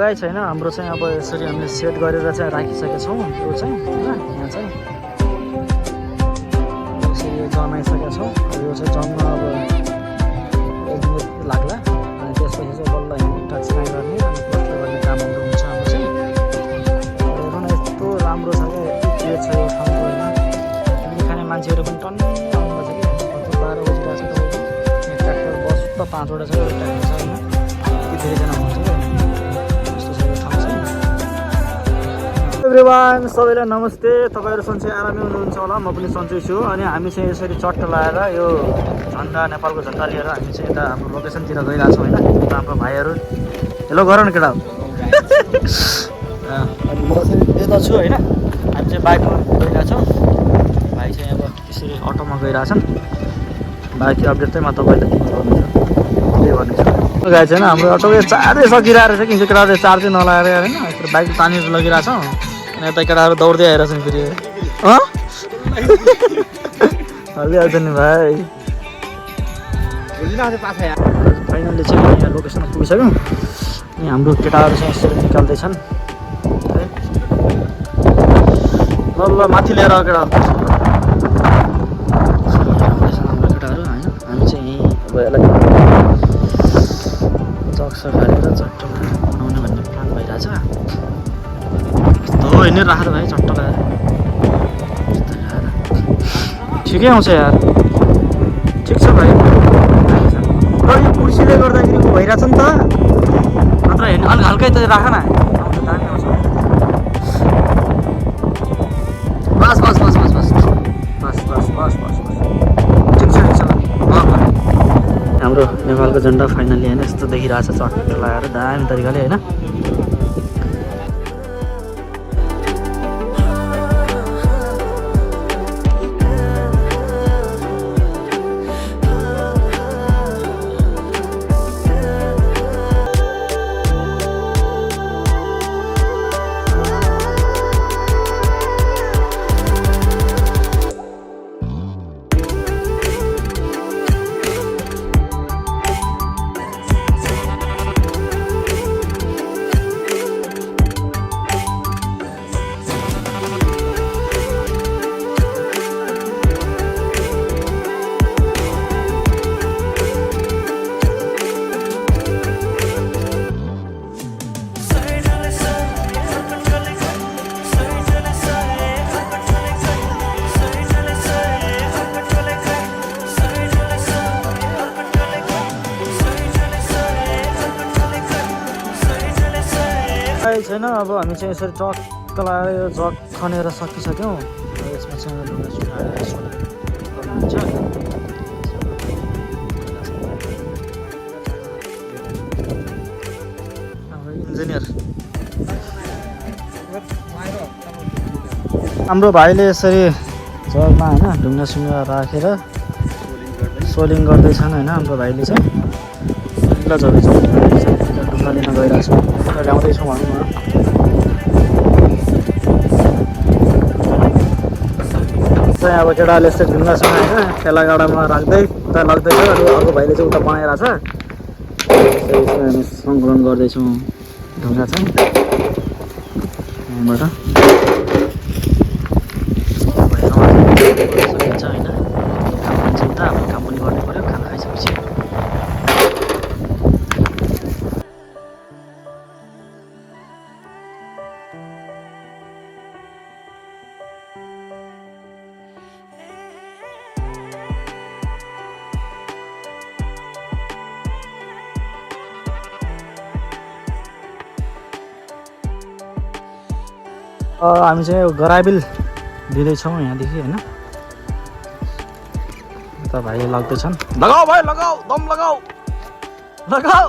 गाई छैन हाम्रो चाहिँ अब यसरी हामीले सेट गरेर चाहिँ राखिसकेका छौँ यो चाहिँ होइन यहाँ चाहिँ यसरी यो जमाइसकेका छौँ यो चाहिँ जम्मा अब 1 मिनट लाग्ला अनि त्यसपछि चाहिँ बल्ल हामी टक्सिङ गर्ने अनि प्लास्टर गर्ने कामहरू हुन्छ हाम्रो चाहिँ हेर्नु न यस्तो राम्रो छ क्या के छ यो ठाउँ होइन पिकनिक खाने मान्छेहरू पनि टन्नै आउनुपर्छ कि 12 बजिरहेको छ तपाईँको ट्र्याक्टर बस त 5वटा छ ट्र्याक्टर छ होइन यति धेरैजना हुन्छ क्या एभ्रिवान सबैलाई नमस्ते। तपाईँहरू सन्चै आरामै हुनुहुन्छ होला, म पनि सन्चै छु। अनि हामी चाहिँ यसरी चट्ट लगाएर यो झन्डा नेपालको झन्डा लिएर हामी चाहिँ यता हाम्रो लोकेसनतिर गइरहेको छौँ होइन। हाम्रो भाइहरू हेलो गर न केटा अनि म चाहिँ यता छु होइन। हामी चाहिँ बाइकमा गइरहेको छौँ, भाइ चाहिँ अब त्यसरी अटोमा गइरहेछन्। बाइक अपडेट चाहिँ म तपाईँलाई के गर्नेछु गाई छैन हाम्रो अटो चार्जै सकिरहेको रहेछ कि केटाहरूले चार्जै नलाएर होइन बाइक तानेर लगिरहेको छ अनि यता केटाहरू दौड्दै आइरहेछन् फेरि हालिहाल्छ नि भाइ। फाइनल्ली चाहिँ यहाँ लोकेसनमा पुगिसक्यौँ अनि हाम्रो केटाहरू चाहिँ यसरी निकाल्दैछन् ल ल माथि लिएर केटा हाम्रो केटाहरू होइन। हामी चाहिँ यहीँ अब यसलाई जक्स खालेर चट्ट बनाउने भन्ने प्लान भइरहेछ। यस्तो हिँडेर राखेर भाइ चट्ट लगाएर ठिकै आउँछ यार, ठिक छ भाइ। र यो कुर्सीले गर्दाखेरि भइरहेछ नि त, नत्र हेर्नु अलिक हल्कै त राख न, आउँछ दामी आउँछ। बस बस बस बस बस बस बस बस बस बस ठिक छ ठिक छ। हाम्रो नेपालको झन्डा फाइनली होइन यस्तो देखिरहेछ चट्ट लगाएर दामी तरिकाले होइन। छैन अब हामी चाहिँ यसरी टक्क लगाएर यो जग खनेर सकिसक्यौँ। यसमा चाहिँ ढुङ्गा सुङ्गा गर्नुहुन्छ हाम्रो इन्जिनियर हाम्रो भाइले यसरी जगमा होइन ढुङ्गा सुङ्गा राखेर सोलिङ गर्दैछन् होइन। हाम्रो भाइले चाहिँ ल जग्गा ढुङ्गा लिन गइरहेको छु ल्याउँदैछौँ भनौँ न। चाहिँ अब केटाहरूले यस्तो ढुङ्गा सुङ्गा होइन ठेला गाडामा राख्दै उता लग्दैछ अनि अर्को भाइले चाहिँ उता बनाइरहेछ। यसरी चाहिँ हामी सङ्कलन गर्दैछौँ ढुङ्गा चाहिँ यहाँबाट सकिन्छ होइन। काम मान्छे त अब काम पनि गर्नै पऱ्यो खाना खाइसकेपछि। हामी चाहिँ गराबिल दिँदैछौँ यहाँदेखि होइन। यता भाइले लाग्दैछन्, लगाऊ भाइ लगाऊ दम लगाऊ लगाऊ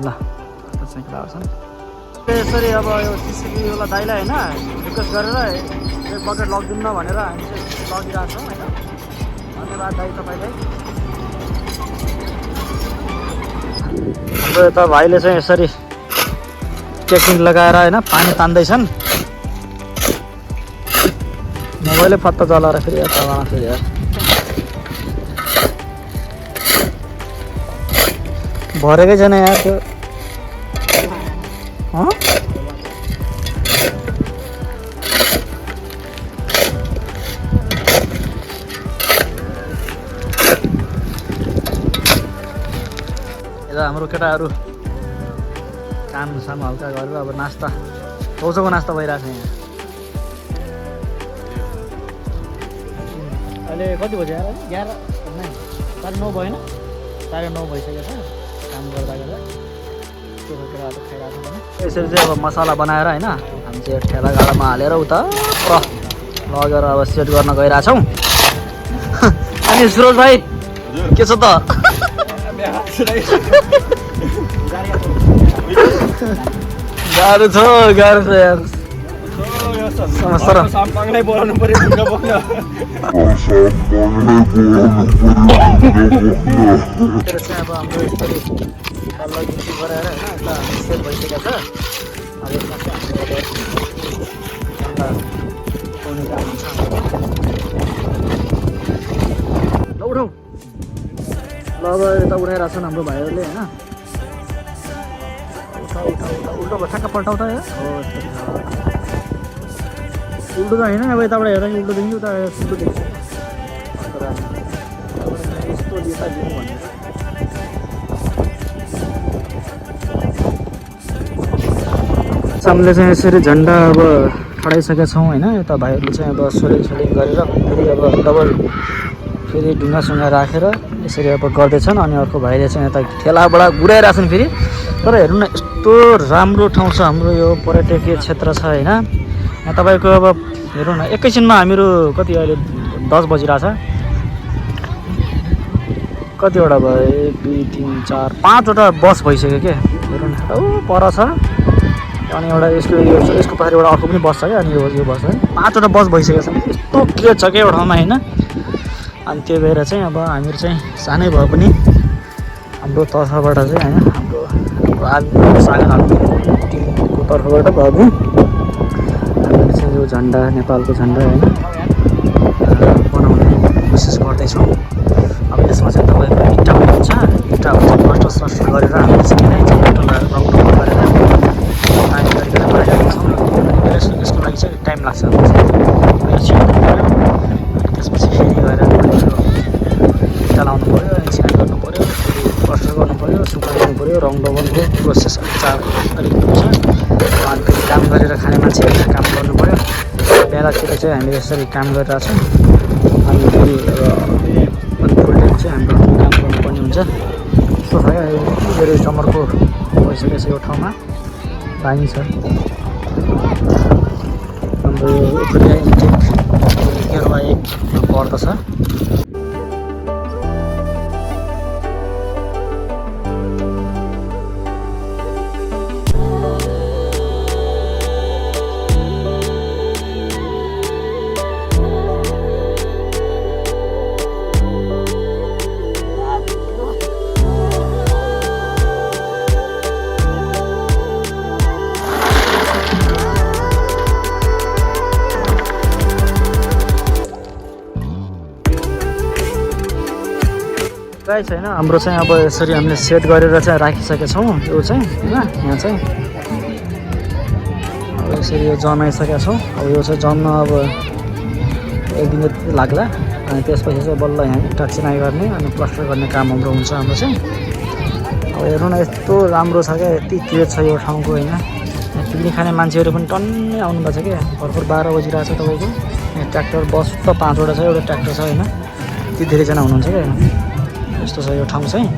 ल चाहिँ लगाउँछन् यसरी। अब यो सिसिबीवाला दाइलाई होइन रिक्वेस्ट गरेर एक बकेट लगिदिउँ न भनेर हामी चाहिँ लगिरहेको छौँ होइन। धन्यवाद दाइ तपाईँलाई। हाम्रो यता भाइले चाहिँ यसरी टेक्निक लगाएर होइन पानी तान्दैछन्। मोबाइलै फत्ता चलाएर फेरि यता फेरि यार भरेकै छैन यहाँ त्यो यता हाम्रो केटाहरू कामसाम हल्का गरेर अब नास्ता चौचौको नास्ता भइरहेको छ यहाँ। अहिले कति बज्यो यार? 11 साढे 9 भएन? साढे 9 भइसकेको छ काम गर्दा गर्दा। त्यो केटाहरू खाइरहेको छ भने यसरी चाहिँ अब मसला बनाएर होइन हामी चाहिँ ठेला गाडामा हालेर उता लगेर अब सेट गर्न गइरहेछौँ। अनि सुरज भाइ के छ त? गाह्रो छ यार समस्या साम्पाङलाई बोलाउनु पर्यो ढुङ्गा बोक्न। चाहिँ अब हाम्रो यसरी तल्लो गिटी गरेर होइन यता सेट भइसकेको छ। अब यसमा चाहिँ हामीले काम हुन्छ। ल उठाउ ल अब यता उठाइरहेको छन् हाम्रो भाइहरूले होइन। उल्टो भयो ठ्याक्क पल्टाउ त हो उल्टो त होइन अब यताबाट हेर्दा उल्टो देखिन्छ उता उल्टो देख्छ। यस्तो दिशा दिनु भनेर हामीले चाहिँ यसरी झन्डा अब ठडाइसकेका छौँ होइन। यता भाइहरूले चाहिँ अब सोलिङ गरेर फेरि अब डबल फेरि ढुङ्गासुङ्गा राखेर यसरी अब गर्दैछन्। अनि अर्को भाइले चाहिँ यता ठेलाबाट घुराइरहेछन् फेरि। तर हेर्नु न यस्तो राम्रो ठाउँ छ हाम्रो यो पर्यटकीय क्षेत्र छ होइन। यहाँ तपाईँको अब हेर्नु न एकैछिनमा हामीहरू कति अहिले 10 बजिरहेछ। कतिवटा भयो 1 2 3 4 5वटा बस भइसक्यो क्या। हेर्नु न पर छ अनि एउटा यसको पछाडि एउटा अर्को पनि बस छ क्या। अनि यो बस है 5वटा बस भइसकेको छ। यस्तो क्रिएट छ क्या एउटा ठाउँमा होइन। अनि त्यो भएर चाहिँ अब हामीहरू चाहिँ सानै भए पनि हाम्रो तर्फबाट चाहिँ होइन हाम्रो आर्मी टिमको तर्फबाट भए पनि हामीले चाहिँ यो झन्डा नेपालको झन्डा होइन बनाउने कोसिस गर्दैछौँ। अब यसमा चाहिँ तपाईँको इँटा पनि हुन्छ। इँटाहरू चाहिँ कष्ट गरेर हामीले चाहिँ इँटालाई रङ गरेर गरिकन बनाइरहेको छौँ। यसको लागि चाहिँ टाइम लाग्छ। त्यसपछि फेरि गएर इँटा लाउनु पऱ्यो अनि सिमेन्ट गर्नु पऱ्यो कष्ट गर्नु पऱ्यो सुकाउनु पऱ्यो रङ लगाउनुको प्रोसेस अलिक हुन्छ। अनि फेरि काम गरेर खाने मान्छेहरूले काम गर्नु पऱ्यो। बेलातिर चाहिँ हामीले यसरी काम गरिरहेछौँ। अनि फेरि फुल टाइम चाहिँ हाम्रो काम गर्नुपर्ने हुन्छ। यस्तो छ क्या धेरै समरको भइसकेको छ यो ठाउँमा पानी छ। हाम्रो यो उखुरिया इन्टेक केरवा 1 पर्दछ। गाइस हैन हाम्रो चाहिँ अब यसरी हामीले सेट गरेर चाहिँ राखिसकेका छौँ। यो चाहिँ हैन यहाँ चाहिँ अब यसरी यो जमाइसकेका छौँ। अब यो चाहिँ जम्न अब 1 दिन लाग्ला। अनि त्यसपछि चाहिँ बल्ल यहाँ इँटा चिनाइ गर्ने अनि प्लास्टर गर्ने काम हाम्रो हुन्छ। हाम्रो चाहिँ अब हेर्नु न यस्तो राम्रो छ क्या यति क्रिएट छ यो ठाउँको होइन। यहाँ पिकनिक खाने मान्छेहरू पनि टन्नै आउनुभएको छ क्या। भर्खर 12 बजिरहेको छ तपाईँको। यहाँ ट्र्याक्टर बस त 5वटा छ एउटा ट्र्याक्टर छ होइन। यति धेरैजना हुनुहुन्छ क्या। यस्तो छ यो ठाउँ चाहिँ।